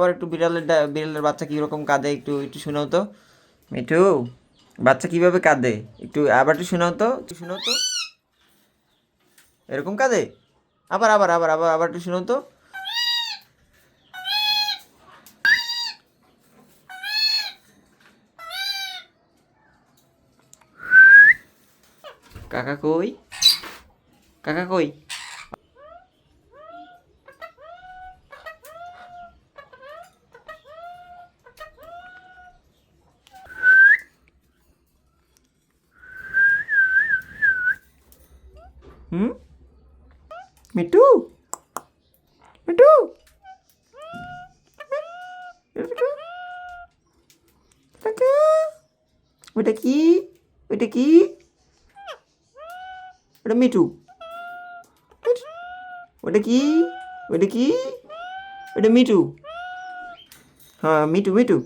আবার একটু বিড়ালের বাচ্চা কীরকম কাঁদে একটু একটু শোনাও তো। মিঠু, বাচ্চা কিভাবে কাঁদে একটু আবার একটু শোনাও তো, একটু শোনাও তো। এরকম কাঁদে? আবার আবার আবার আবার আবার একটু শোনাও তো। কাকা কই? কাকা কই? হুম? মিঠু, মিঠু, মিঠু, কাকা, ওটা কি? ওটা কি? ওটা মিঠু। ওটা কি? ওটা কি? ওটা মিঠু। হ্যাঁ, মিঠু মিঠু।